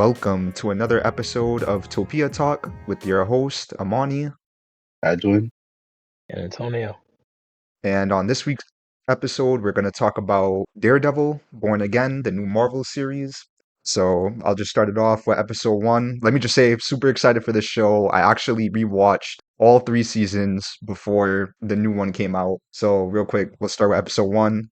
welcome to another episode of Topia Talk with your host, Amani. Edwin. And Antonio. And on this week's episode, we're going to talk about Daredevil, Born Again, the new Marvel series. So I'll just start it off with episode 1. Let me just say, super excited for this show. I actually rewatched all 3 seasons before the new one came out. So real quick, let's start with episode 1.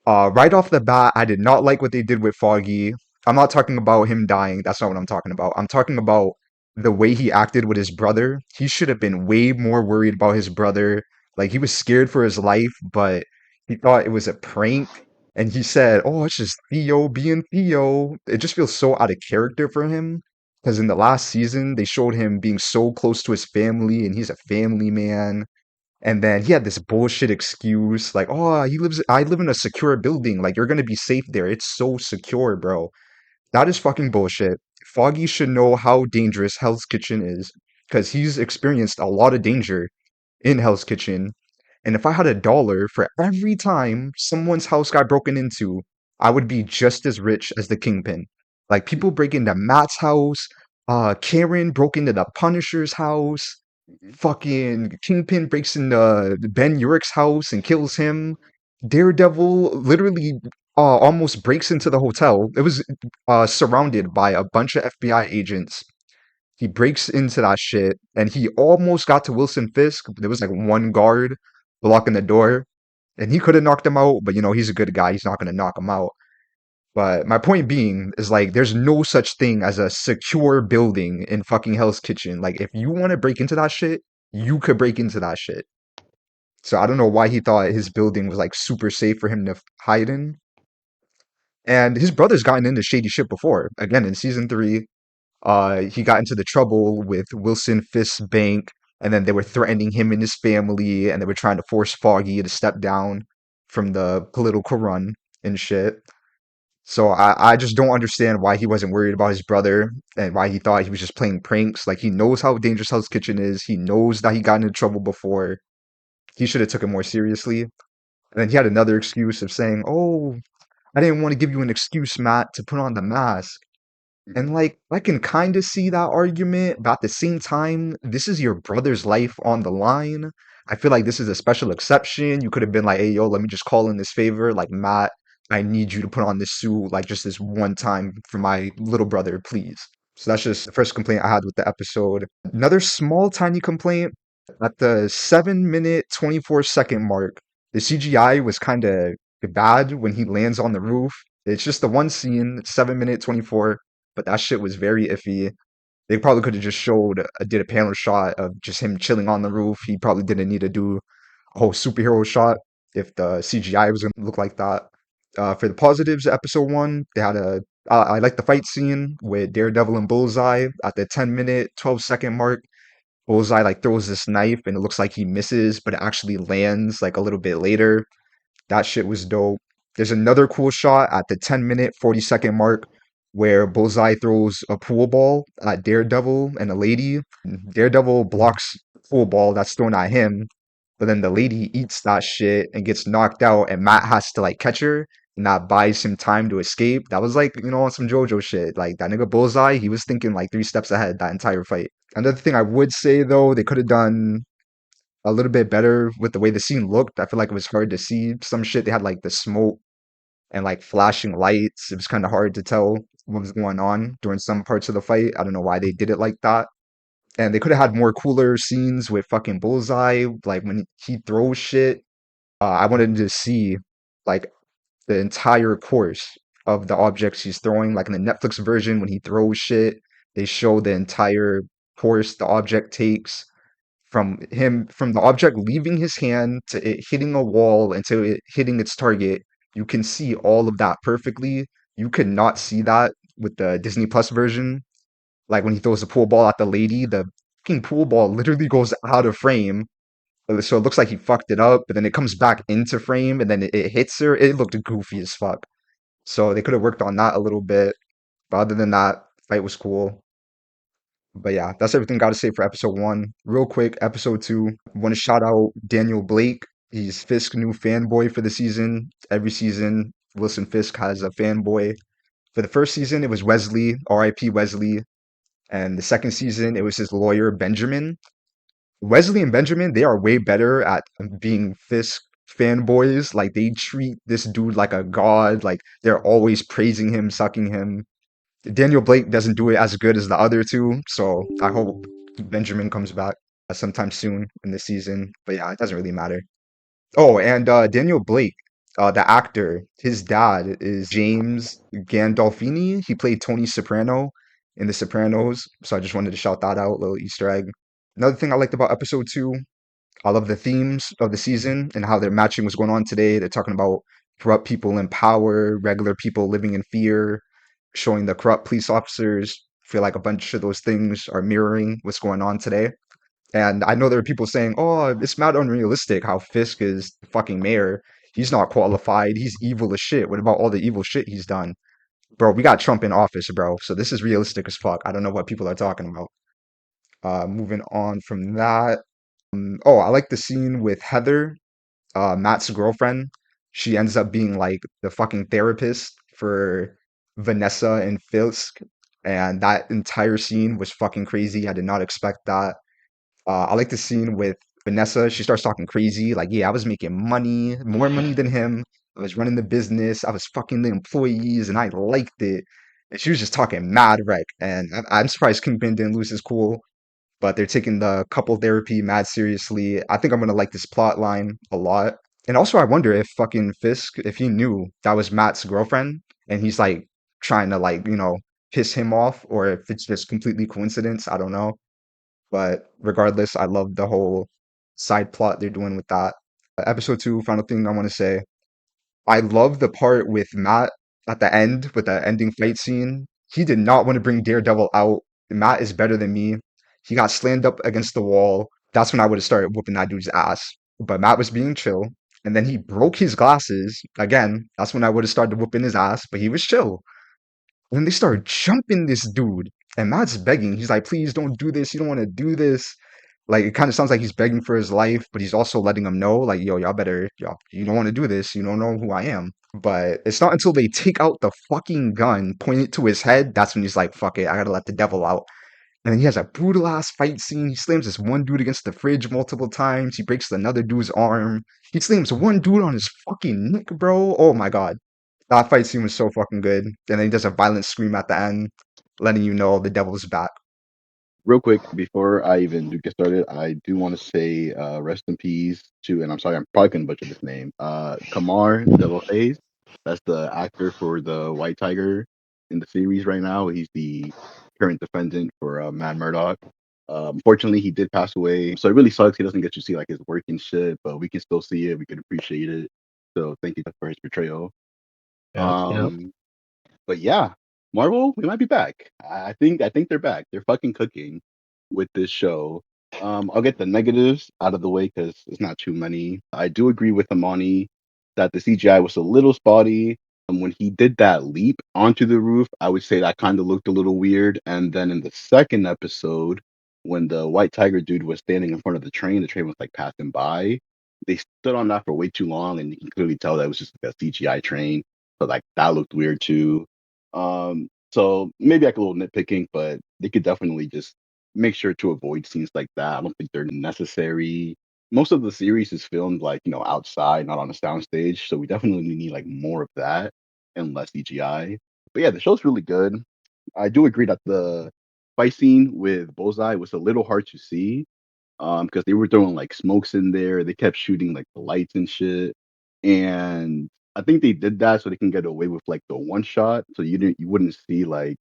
Right off the bat, I did not like what they did with Foggy. I'm not talking about him dying. That's not what I'm talking about. I'm talking about the way he acted with his brother. He should have been way more worried about his brother. Like, he was scared for his life, but he thought it was a prank. And he said, "Oh, it's just Theo being Theo." It just feels so out of character for him. Because in the last season, they showed him being so close to his family, and he's a family man. And then he had this bullshit excuse like, "Oh, I live in a secure building. Like, you're gonna be safe there. It's so secure, bro." That is fucking bullshit. Foggy should know how dangerous Hell's Kitchen is because he's experienced a lot of danger in Hell's Kitchen. And if I had $1 for every time someone's house got broken into, I would be just as rich as the Kingpin. Like, people break into Matt's house, Karen broke into the Punisher's house, fucking Kingpin breaks into Ben Urich's house and kills him. Daredevil literally almost breaks into the hotel. It was surrounded by a bunch of FBI agents. He breaks into that shit, and he almost got to Wilson Fisk. There was like one guard blocking the door, and he could have knocked him out, but he's a good guy. He's not going to knock him out. But my point being is like, there's no such thing as a secure building in fucking Hell's Kitchen. Like, if you want to break into that shit, you could break into that shit. So I don't know why he thought his building was like super safe for him to hide in. And his brother's gotten into shady shit before. Again, in season 3, he got into the trouble with Wilson Fisk's bank, and then they were threatening him and his family, and they were trying to force Foggy to step down from the political run and shit. So I just don't understand why he wasn't worried about his brother and why he thought he was just playing pranks. Like, he knows how dangerous Hell's Kitchen is. He knows that he got into trouble before. He should have took it more seriously. And then he had another excuse of saying, "Oh, I didn't want to give you an excuse, Matt, to put on the mask." And like, I can kind of see that argument, but at the same time, this is your brother's life on the line. I feel like this is a special exception. You could have been like, "Hey, yo, let me just call in this favor. Like, Matt, I need you to put on this suit, like, just this one time for my little brother, please." So that's just the first complaint I had with the episode. Another small, tiny complaint at the 7-minute, 24-second mark, the CGI was kind of bad when he lands on the roof. It's just the one scene, 7-minute, 24, but that shit was very iffy. They probably could have just did a panel shot of just him chilling on the roof. He probably didn't need to do a whole superhero shot if the CGI was going to look like that. For the positives, episode 1, they had I like the fight scene with Daredevil and Bullseye at the 10-minute, 12-second mark. Bullseye like throws this knife and it looks like he misses, but it actually lands like a little bit later. That shit was dope. There's another cool shot at the 10-minute, 40-second mark where Bullseye throws a pool ball at Daredevil and a lady. Daredevil blocks the pool ball that's thrown at him, but then the lady eats that shit and gets knocked out, and Matt has to like catch her, and that buys him time to escape. That was like, on some JoJo shit. Like, that nigga Bullseye, he was thinking like 3 steps ahead that entire fight. Another thing I would say though, they could have done a little bit better with the way the scene looked. I feel like it was hard to see some shit. They had like the smoke and like flashing lights. It was kind of hard to tell what was going on during some parts of the fight. I don't know why they did it like that. And they could have had more cooler scenes with fucking Bullseye, like when he throws shit. I wanted to see like the entire course of the objects he's throwing. Like in the Netflix version, when he throws shit, they show the entire course the object takes from the object leaving his hand to it hitting a wall and to it hitting its target. You can see all of that perfectly. You could not see that with the Disney Plus version. Like when he throws the pool ball at the lady, the fucking pool ball literally goes out of frame. So it looks like he fucked it up, but then it comes back into frame and then it hits her. It looked goofy as fuck. So they could have worked on that a little bit. But other than that, fight was cool. But yeah, that's everything got to say for episode 1. Real quick, episode 2, want to shout out Daniel Blake. He's Fisk's new fanboy for the season. Every season, Wilson Fisk has a fanboy For the first season, it was Wesley, R.I.P. Wesley, and the second season, it was his lawyer Benjamin. Wesley and Benjamin, they are way better at being Fisk fanboys. Like they treat this dude like a god. Like they're always praising him, sucking him. Daniel Blake doesn't do it as good as the other two, so I hope Benjamin comes back sometime soon in the season. But yeah, it doesn't really matter. Oh, and Daniel Blake, the actor, his dad is James Gandolfini. He played Tony Soprano in The Sopranos, so I just wanted to shout that out, little Easter egg. Another thing I liked about episode two, I love the themes of the season and how they're matching what's going on today. They're talking about corrupt people in power, regular people living in fear, showing the corrupt police officers. I feel like a bunch of those things are mirroring what's going on today. And I know there are people saying, "Oh, it's mad unrealistic how Fisk is the fucking mayor. He's not qualified. He's evil as shit. What about all the evil shit he's done?" Bro, we got Trump in office, bro. So this is realistic as fuck. I don't know what people are talking about. Moving on from that. Oh, I like the scene with Heather, Matt's girlfriend. She ends up being like the fucking therapist for Vanessa and Fisk. And that entire scene was fucking crazy. I did not expect that. I like the scene with Vanessa. She starts talking crazy, like, yeah, I was making money, more money than him. I was running the business. I was fucking the employees, and I liked it. And she was just talking mad wreck. And I'm surprised Kingpin didn't lose his cool, but they're taking the couple therapy mad seriously. I think I'm gonna like this plot line a lot. And also, I wonder if fucking Fisk, if he knew that was Matt's girlfriend, and he's like trying to like, piss him off, or if it's just completely coincidence. I don't know. But regardless, I love the whole side plot they're doing with that. Episode two, final thing I want to say. I love the part with Matt at the end with the ending fight scene. He did not want to bring Daredevil out. Matt is better than me. He got slammed up against the wall. That's when I would have started whooping that dude's ass. But Matt was being chill. And then he broke his glasses. Again, that's when I would have started whooping his ass, but he was chill. When they start jumping this dude, and Matt's begging, he's like, please don't do this. You don't want to do this. Like, it kind of sounds like he's begging for his life, but he's also letting them know, like, yo, y'all better, y'all, you don't want to do this. You don't know who I am. But it's not until they take out the fucking gun, point it to his head, that's when he's like, fuck it, I gotta let the devil out. And then he has a brutal ass fight scene. He slams this one dude against the fridge multiple times. He breaks another dude's arm. He slams one dude on his fucking neck, bro. Oh my god. That fight scene was so fucking good. And then he does a violent scream at the end, letting you know the devil's back. Real quick, before I even do get started, I do want to say rest in peace to, and I'm sorry, I'm probably gonna butcher this name. Kamar Devil Hayes. That's the actor for the White Tiger in the series right now. He's the current defendant for Mad Murdock. Unfortunately, he did pass away, so it really sucks. He doesn't get to see like his work and shit, but we can still see it. We can appreciate it. So thank you for his portrayal. Yep, yep. Um, but yeah, Marvel, we might be back. I think they're back. They're fucking cooking with this show. I'll get the negatives out of the way because it's not too many. I do agree with Amani that the CGI was a little spotty. When he did that leap onto the roof, I would say that kind of looked a little weird. And then in the second episode, when the white tiger dude was standing in front of the train was like passing by. They stood on that for way too long, and you can clearly tell that it was just like a CGI train. So like that looked weird too. So maybe like a little nitpicking, but they could definitely just make sure to avoid scenes like that. I don't think they're necessary. Most of the series is filmed like, outside, not on a soundstage. So we definitely need like more of that and less CGI. But yeah, the show's really good. I do agree that the fight scene with Bullseye was a little hard to see because they were throwing like smokes in there. They kept shooting like the lights and shit. And I think they did that so they can get away with like the one shot, so you wouldn't see like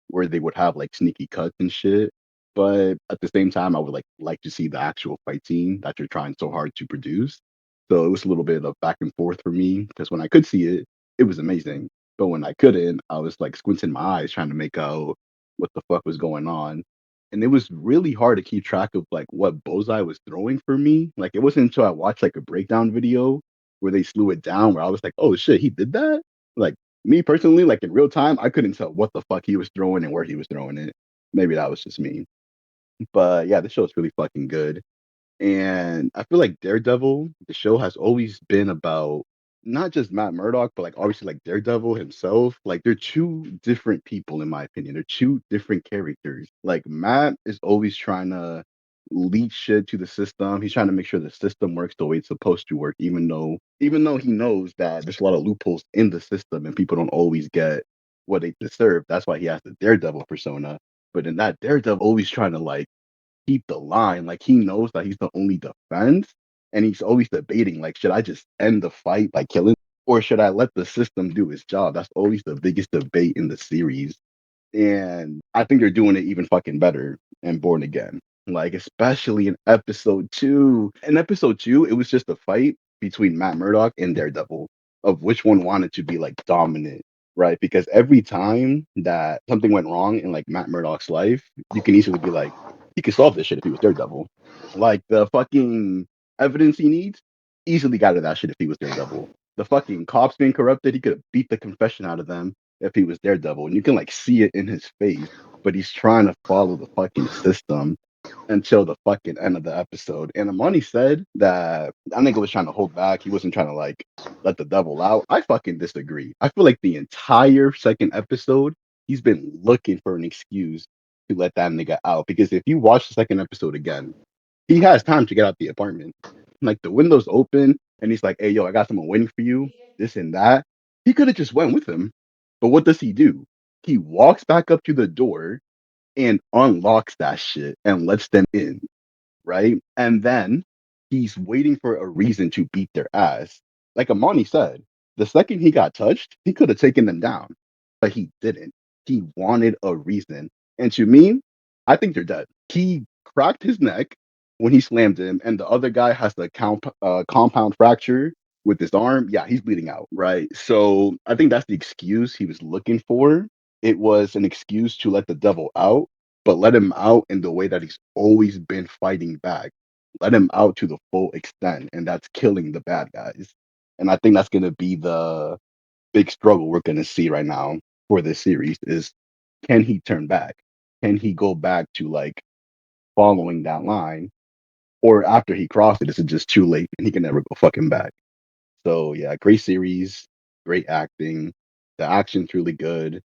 where they would have like sneaky cuts and shit. But at the same time, I would like to see the actual fight scene that you're trying so hard to produce. So it was a little bit of back and forth for me because when I could see it, it was amazing. But when I couldn't, I was like squinting my eyes trying to make out what the fuck was going on. And it was really hard to keep track of like what Bullseye was throwing for me. Like it wasn't until I watched like a breakdown video where they slew it down where I was like, oh shit, he did that? Like me personally, like in real time, I couldn't tell what the fuck he was throwing and where he was throwing it. Maybe that was just me. But yeah, the show is really fucking good. And I feel like Daredevil, the show has always been about not just Matt Murdock, but like obviously like Daredevil himself. Like they're two different people in my opinion. They're two different characters. Like Matt is always trying to leak shit to the system. He's trying to make sure the system works the way it's supposed to work, even though he knows that there's a lot of loopholes in the system and people don't always get what they deserve. That's why he has the Daredevil persona. But in that Daredevil always trying to like keep the line. Like he knows that he's the only defense, and he's always debating like, should I just end the fight by killing, or should I let the system do its job? That's always the biggest debate in the series, and I think they're doing it even fucking better in Born Again. Like especially in episode two. In episode two, it was just a fight between Matt Murdock and Daredevil of which one wanted to be like dominant, right? Because every time that something went wrong in like Matt Murdock's life, you can easily be like, he could solve this shit if he was Daredevil. Like the fucking evidence he needs, easily got to that shit if he was Daredevil. The fucking cops being corrupted, he could have beat the confession out of them if he was Daredevil, and you can like see it in his face. But he's trying to follow the fucking system until the fucking end of the episode. And Amani said that I think it was trying to hold back. He wasn't trying to like let the devil out. I fucking disagree. I feel like the entire second episode, he's been looking for an excuse to let that nigga out. Because if you watch the second episode again, he has time to get out the apartment. Like the window's open, and he's like, "Hey, yo, I got someone waiting for you." This and that. He could have just went with him, but what does he do? He walks back up to the door and unlocks that shit and lets them in, right? And then he's waiting for a reason to beat their ass. Like Amani said, the second he got touched, he could have taken them down, but he didn't. He wanted a reason. And to me, I think they're dead. He cracked his neck when he slammed him, and the other guy has the compound fracture with his arm. Yeah, he's bleeding out, right? So I think that's the excuse he was looking for. It was an excuse to let the devil out, but let him out in the way that he's always been fighting back. Let him out to the full extent, and that's killing the bad guys. And I think that's going to be the big struggle we're going to see right now for this series is can he turn back? Can he go back to like following that line? Or after he crossed it, is it just too late and he can never go fucking back? So yeah, great series, great acting. The action's really good,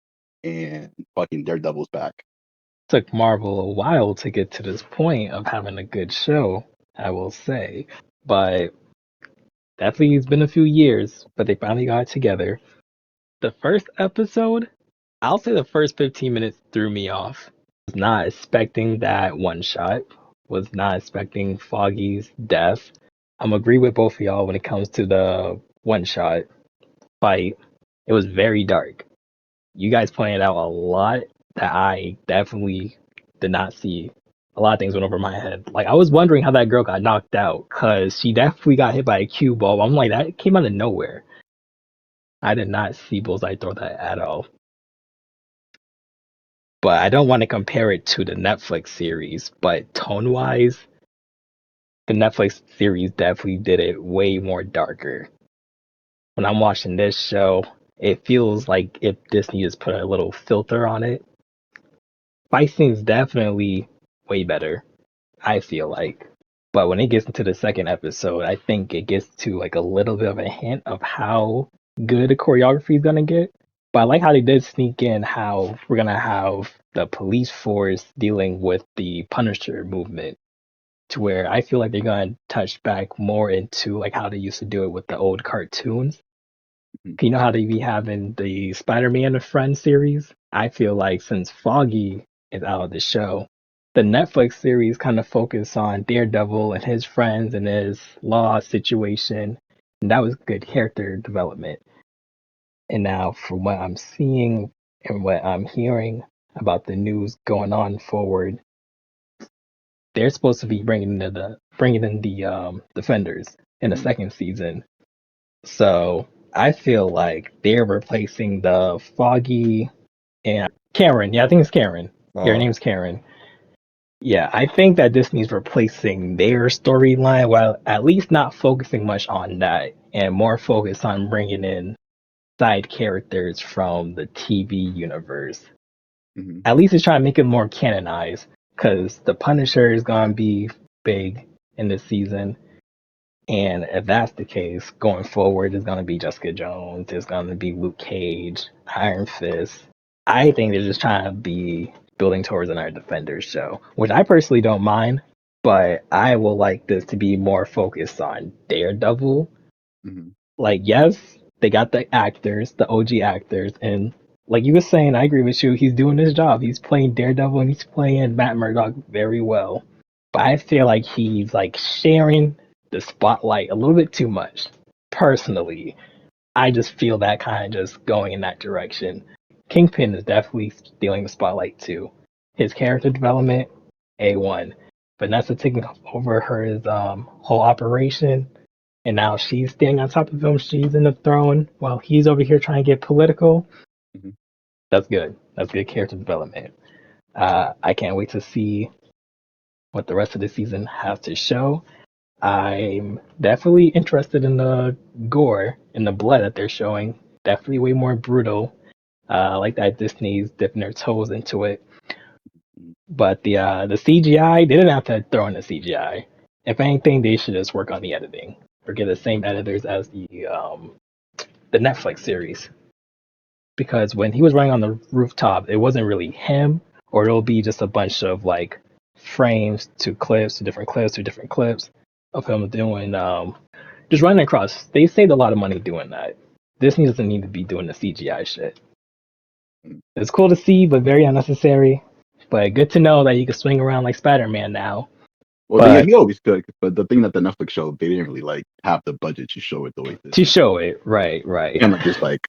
and fucking Daredevil's back. Took Marvel a while to get to this point of having a good show, I will say. But definitely it's been a few years, but they finally got it together. The first episode, I'll say the first 15 minutes threw me off. Was not expecting that one shot. Was not expecting Foggy's death. I'm agree with both of y'all when it comes to the one shot fight. It was very dark. You guys pointed out a lot that I definitely did not see. A lot of things went over my head. Like I was wondering how that girl got knocked out because she definitely got hit by a cue ball. I'm like, that came out of nowhere. I did not see Bullseye throw that at all. But I don't want to compare it to the Netflix series. But tone wise, the Netflix series definitely did it way more darker. When I'm watching this show, it feels like if Disney just put a little filter on it. Fight scene's definitely way better, I feel like. But when it gets into the second episode, I think it gets to like a little bit of a hint of how good the choreography is gonna get. But I like how they did sneak in how we're gonna have the police force dealing with the Punisher movement, to where I feel like they're gonna touch back more into like how they used to do it with the old cartoons. Mhm. You know how they be having the Spider-Man and Friends series? I feel like since Foggy is out of the show, the Netflix series kind of focus on Daredevil and his friends and his law situation, and that was good character development. And now, from what I'm seeing and what I'm hearing about the news going on forward, they're supposed to be bringing in the defenders in the Mhm. second season. So I feel like they're replacing the Foggy and Karen. Yeah, I think it's Karen. Yeah, her Uh, name's Karen. Yeah, I think that Disney's replacing their storyline while at least not focusing much on that and more focused on bringing in side characters from the TV universe. Mhm. At least it's trying to make it more canonized because the Punisher is going to be big in this season. And if that's the case, going forward, it's going to be Jessica Jones, there's going to be Luke Cage, Iron Fist. I think they're just trying to be building towards another Defenders show, which I personally don't mind, but I will like this to be more focused on Daredevil. Mhm. Like, yes, they got the actors, the OG actors, and like you were saying, I agree with you. He's doing his job. He's playing Daredevil and he's playing Matt Murdock very well. But I feel like he's like sharing the spotlight a little bit too much. Personally, I just feel that kind of just going in that direction. Kingpin is definitely stealing the spotlight too. His character development, A1. Vanessa taking over her whole operation, and now she's standing on top of him. She's in the throne while he's over here trying to get political. Mhm. That's good. That's good character development. I can't wait to see what the rest of the season has to show. I'm definitely interested in the gore and the blood that they're showing. Definitely way more brutal. I like that Disney's dipping their toes into it. Mhm. But the CGI, they didn't have to throw in the CGI. If anything, they should just work on the editing or get the same editors as the Netflix series. Because when he was running on the rooftop, it wasn't really him, or it'll be just a bunch of like frames to clips to different clips to different clips of him doing just running across. They saved a lot of money doing that. Disney doesn't need to be doing the CGI shit. Mhm. It's cool to see, but very unnecessary. But good to know that you can swing around like Spider-Man now. Well, But he always could, but the thing that the Netflix show, they didn't really like have the budget to show it the way to Disney did. show it, right, It right. kind of just like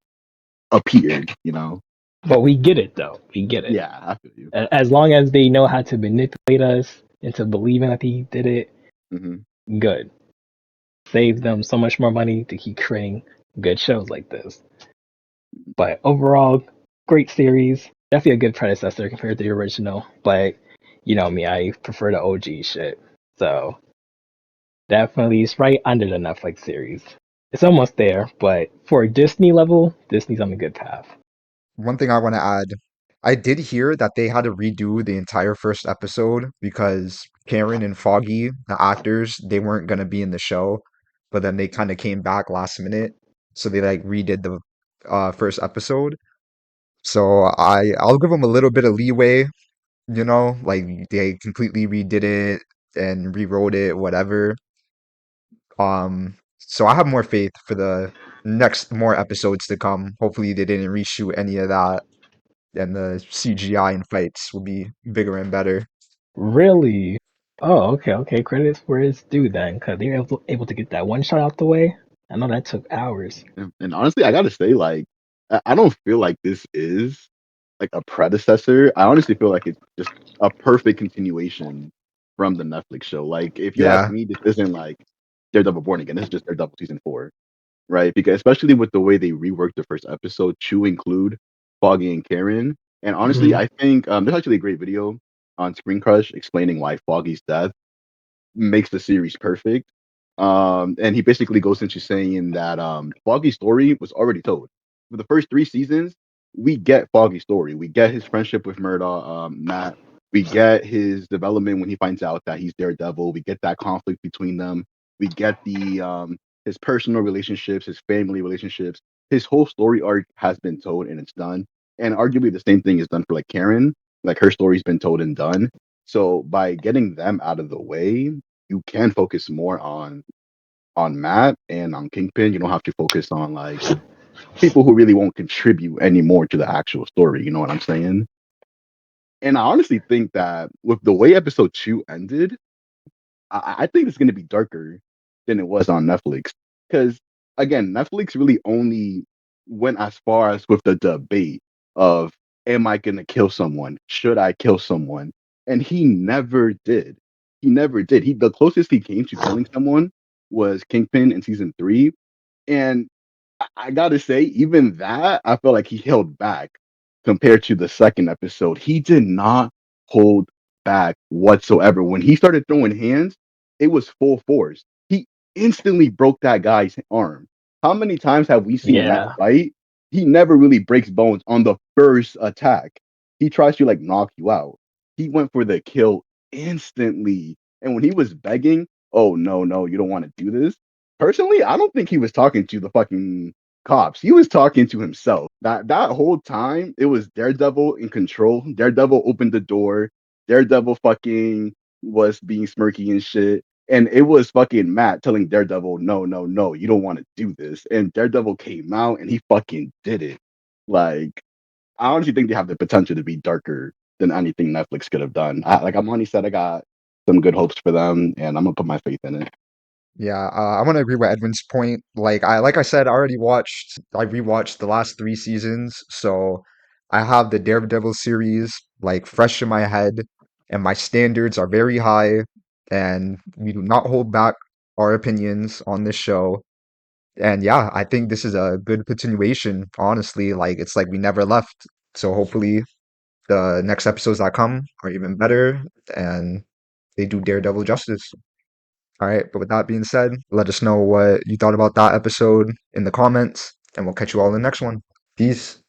appeared, you know? But we get it though. We get it. Yeah, I feel you. As long as they know how to manipulate us into believing that he did it, Hmm. good. Save them so much more money to keep creating good shows like this. But overall, great series. Definitely a good predecessor compared to the original. But you know me, I prefer the OG shit. So definitely it's right under the Netflix series. It's almost there, but for Disney level, Disney's on a good path. One thing I want to add, I did hear that they had to redo the entire first episode because Karen and Foggy, the actors, they weren't gonna be in the show, but then they kind of came back last minute, so they like redid the first episode. So I'll give them a little bit of leeway, like they completely redid it and rewrote it, whatever. So I have more faith for the next more episodes to come. Hopefully they didn't reshoot any of that and the CGI and fights will be bigger and better. Really? Oh, okay, okay. Credits where it's due then, because they were able to get that one shot out the way. I know that took hours. And honestly, I gotta say, like, I don't feel like this is like a predecessor. I honestly feel like it's just a perfect continuation from the Netflix show. Like, if you ask Yeah. me, this isn't like Daredevil Born Again. This is just Daredevil season 4, right? Because especially with the way they reworked the first episode to include Foggy and Karen. And honestly, Hmm. I think there's actually a great video on Screen Crush explaining why Foggy's death makes the series perfect. And he basically goes into saying that Foggy's story was already told. For the first 3 seasons, we get Foggy's story. We get his friendship with Murdoch, Matt. We get his development when he finds out that he's Daredevil. We get that conflict between them. We get the his personal relationships, his family relationships. His whole story arc has been told and it's done. And arguably the same thing is done for like Karen. Like her story's been told and done. So by getting them out of the way, you can focus more on Matt and on Kingpin. You don't have to focus on like people who really won't contribute any more to the actual story. You know what I'm saying? And I honestly think that with the way episode 2 ended, I think it's going to be darker than it was on Netflix. Because again, Netflix really only went as far as with the debate of, am I going to kill someone? Should I kill someone? And he never did. He never did. The closest he came to killing someone was Kingpin in season 3. And I gotta say, even that, I felt like he held back compared to the second episode. He did not hold back whatsoever. When he started throwing hands, it was full force. He instantly broke that guy's arm. How many times have we seen Matt Yeah, fight? He never really breaks bones on the first attack. He tries to like knock you out. He went for the kill instantly. And when he was begging, oh no, no, you don't want to do this. Personally, I don't think he was talking to the fucking cops. He was talking to himself. That whole time, it was Daredevil in control. Daredevil opened the door. Daredevil fucking was being smirky and shit. And it was fucking Matt telling Daredevil, no, no, no, you don't want to do this. And Daredevil came out and he fucking did it. Like, I honestly think they have the potential to be darker than anything Netflix could have done. Like Amani said, I got some good hopes for them, and I'm gonna put my faith in it. Yeah, I want to agree with Edwin's point. Like I said, I rewatched the last three seasons, so I have the Daredevil series like fresh in my head, and my standards are very high, and we do not hold back our opinions on this show. And yeah, I think this is a good continuation, honestly. Like it's like we never left. So hopefully the next episodes that come are even better and they do Daredevil justice. All right, but with that being said, let us know what you thought about that episode in the comments, and we'll catch you all in the next one. Peace.